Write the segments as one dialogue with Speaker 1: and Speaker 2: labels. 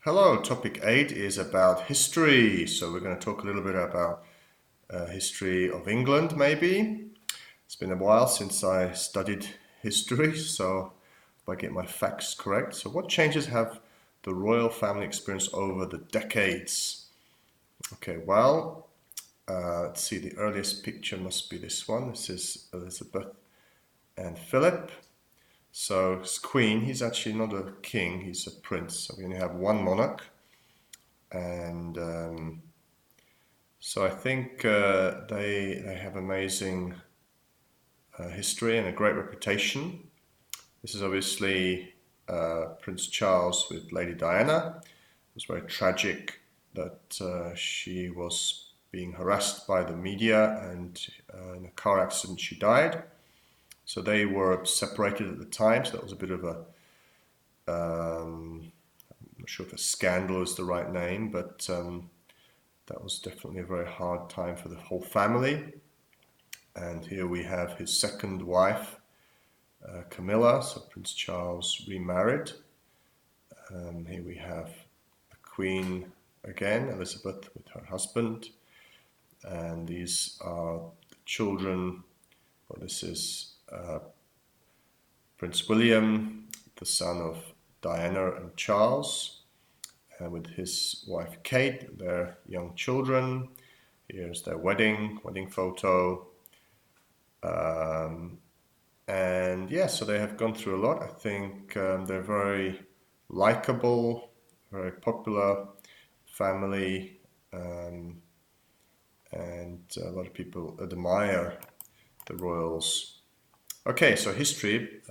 Speaker 1: Hello, topic 8 is about history. So we're going to talk a little bit about history of England, maybe. It's been a while since I studied history, so if I get my facts correct. So what changes have the royal family experienced over the decades? Okay, well, let's see, the earliest picture must be this one. This is Elizabeth and Philip. So his queen, he's actually not a king, he's a prince. So we only have one monarch. And so I think they have amazing history and a great reputation. This is obviously Prince Charles with Lady Diana. It was very tragic that she was being harassed by the media, and in a car accident she died. So they were separated at the time, so that was a bit of a I'm not sure if a scandal is the right name, but that was definitely a very hard time for the whole family. And here we have his second wife, Camilla. So Prince Charles remarried. Here we have the Queen again, Elizabeth, with her husband. And these are the children. Well, this is Prince William, the son of Diana and Charles, and with his wife Kate, their young children. Here's their wedding photo. And yeah, so they have gone through a lot. I think they're very likable, very popular family, and a lot of people admire the royals. Okay, so history.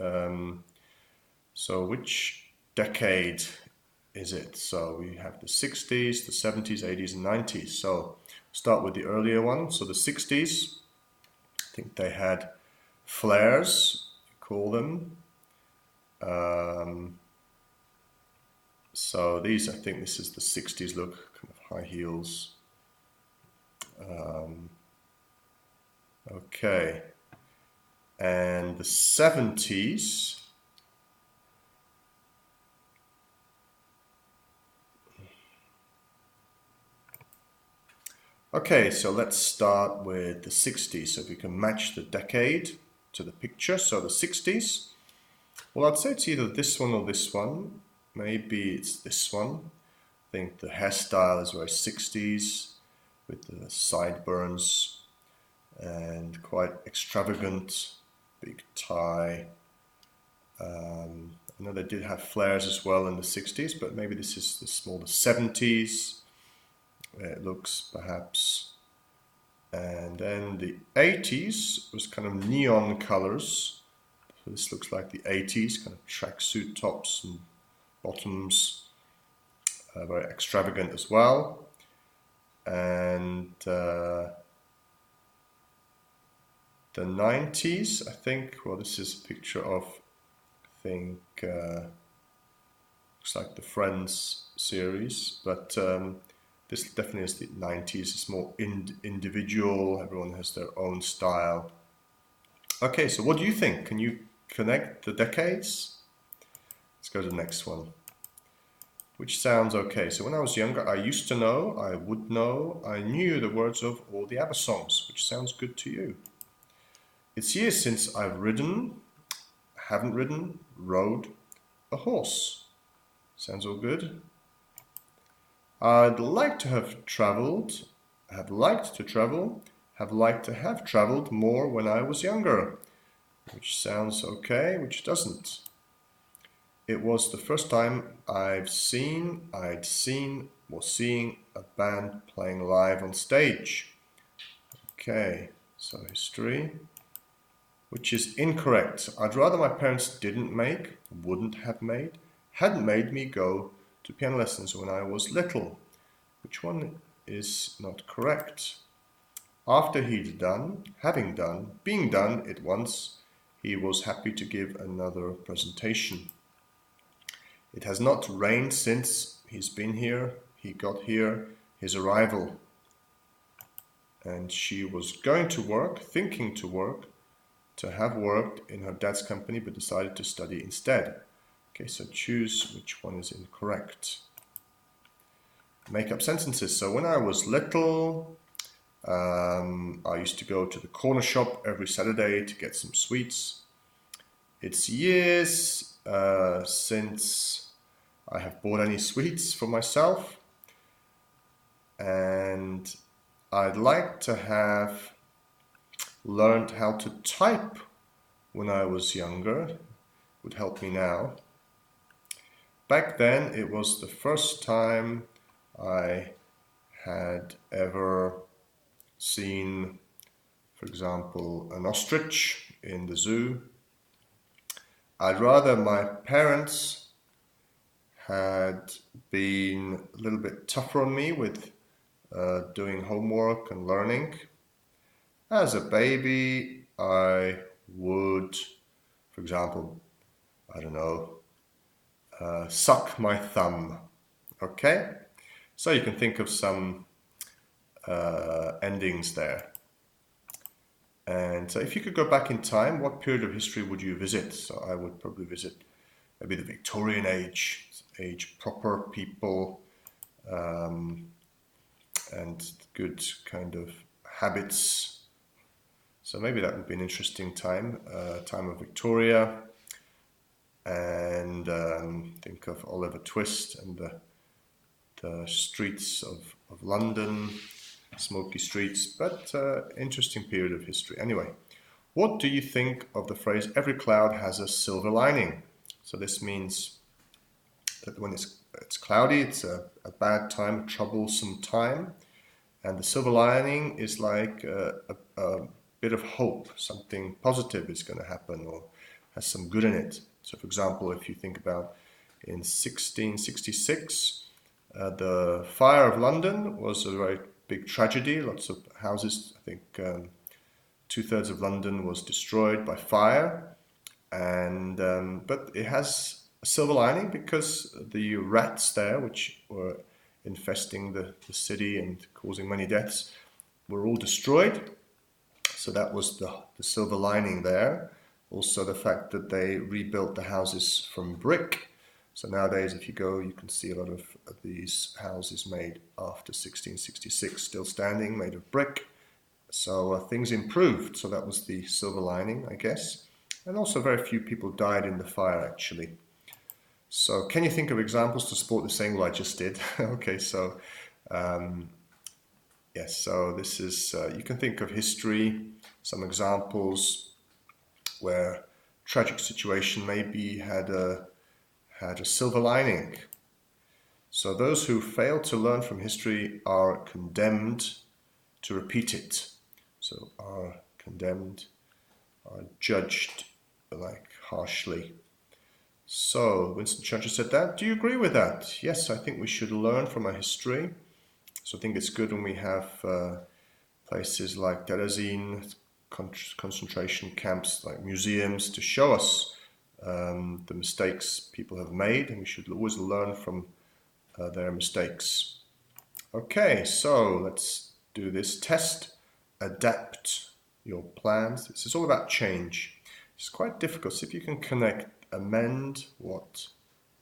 Speaker 1: So which decade is it? So we have the 60s, the 70s, 80s, and 90s. So start with the earlier one. So the 60s, I think they had flares, you call them. So these, I think this is the 60s look, kind of high heels. Okay. And the 70s, okay, so let's start with the 60s. So if we can match the decade to the picture. So the 60s, well, I'd say it's either this one or this one. Maybe it's this one. I think the hairstyle is very 60s with the sideburns and quite extravagant, big tie. I know they did have flares as well in the 60s, but maybe this is more the 70s. It looks perhaps. And then the 80s was kind of neon colors. So this looks like the 80s, kind of tracksuit tops and bottoms, very extravagant as well. And the 90s, I think, well, this is a picture of, I think, looks like the Friends series, but this definitely is the 90s. It's more individual, everyone has their own style. Okay, so what do you think? Can you connect the decades? Let's go to the next one. Which sounds okay. So when I was younger, I used to know, I would know, I knew the words of all the ABBA songs, which sounds good to you. It's years since I've ridden, haven't ridden, rode a horse. Sounds all good. I'd like to have traveled, have liked to travel, have liked to have traveled more when I was younger, which sounds okay, which doesn't. It was the first time was seeing a band playing live on stage. Okay, so history, which is incorrect. I'd rather my parents didn't make, wouldn't have made, hadn't made me go to piano lessons when I was little. Which one is not correct? After he'd done, having done, being done it once, he was happy to give another presentation. It has not rained since he's been here, he got here, his arrival. And she was going to work, thinking to work, to have worked in her dad's company, but decided to study instead. Okay, so choose which one is incorrect. make up sentences. So when I was little, I used to go to the corner shop every Saturday to get some sweets. It's years since I have bought any sweets for myself, and I'd like to have learned how to type when I was younger. It would help me now. Back then, it was the first time I had ever seen, for example, an ostrich in the zoo. I'd rather my parents had been a little bit tougher on me with doing homework and learning. As a baby, I would, for example, I don't know, suck my thumb. Okay? So you can think of some endings there. And so if you could go back in time, what period of history would you visit? So I would probably visit maybe the Victorian age, proper people, and good kind of habits. So maybe that would be an interesting time, time of Victoria. And think of Oliver Twist and the streets of London, smoky streets, but interesting period of history. Anyway, what do you think of the phrase, every cloud has a silver lining? So this means that when it's cloudy, it's a bad time, a troublesome time, and the silver lining is like a bit of hope, something positive is going to happen or has some good in it. So for example, if you think about in 1666, the fire of London was a very big tragedy. Lots of houses, I think 2/3 of London was destroyed by fire. And but it has a silver lining because the rats there, which were infesting the city and causing many deaths, were all destroyed. So that was the silver lining there. Also the fact that they rebuilt the houses from brick. So nowadays, if you go, you can see a lot of these houses made after 1666, still standing, made of brick. So things improved. So that was the silver lining, I guess. And also very few people died in the fire, actually. So can you think of examples to support the saying, well, I just did? Okay, so yes, so this is, you can think of history, some examples where tragic situation maybe had a silver lining. So those who fail to learn from history are condemned to repeat it. So are condemned, are judged like harshly. So Winston Churchill said that. Do you agree with that? Yes, I think we should learn from our history. So I think it's good when we have places like Terezin, concentration camps, like museums, to show us the mistakes people have made, and we should always learn from their mistakes. Okay, so let's do this test. Adapt your plans. This is all about change. It's quite difficult. See if you can connect amend, what?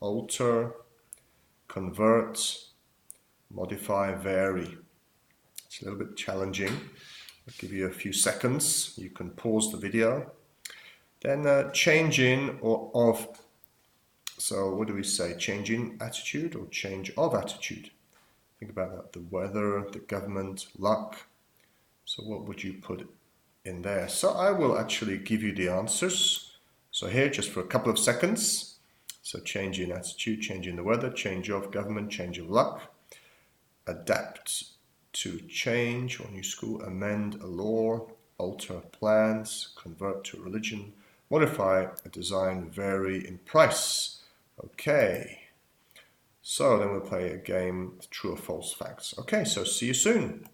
Speaker 1: Alter, convert, modify, vary. It's a little bit challenging. I'll give you a few seconds. You can pause the video. Then change in or of. So what do we say? Change in attitude or change of attitude? Think about that. The weather, the government, luck. So what would you put in there? So I will actually give you the answers. So here, just for a couple of seconds. So change in attitude, change in the weather, change of government, change of luck. Adapt to change or new school, amend a law, alter plans, convert to religion, modify a design, vary in price. Okay, so then we'll play a game, true or false facts. Okay, so see you soon.